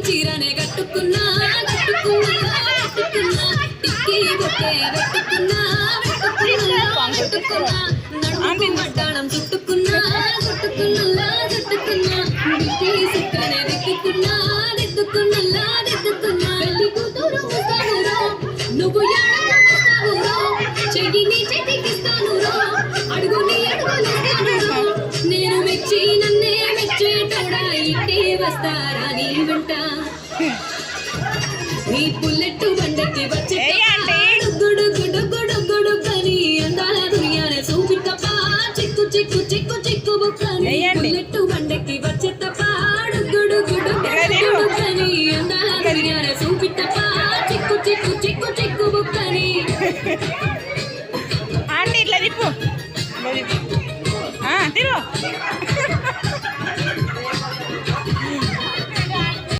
చీరనే కట్టుకున్నా కట్టుకున్నా కట్టుకున్నా టిక్కీ బొట్టే పెట్టుకున్నా పెట్టుకున్నా పెట్టుకున్నా నడుము మడ్డాణం చుట్టుకున్నా చుట్టుకున్నా చుట్టుకున్నా టిక్కీ సుక్కనే దిక్కుకున్నా దిక్కుకున్నా దిక్కుకున్నా పెళ్లి కూతురు వస్తావురో నువ్వు ఎడగొస్తావురో చెయ్యి నీ చేతికిస్తానురో అడుగుని అడుగులేస్తానురో నేను మెచ్చి నన్నే మెచ్చేటోడా ఇట్టే వస్తారా నీ వెంట నీ బుల్లెట్ బండకి వచ్చే గుడు గుడు గుడు గుడు కని అందాల దునియానే చూపికపా చిక్కు చిక్కు చిక్కు చిక్కు బుక్కని బుల్లెట్ బండకి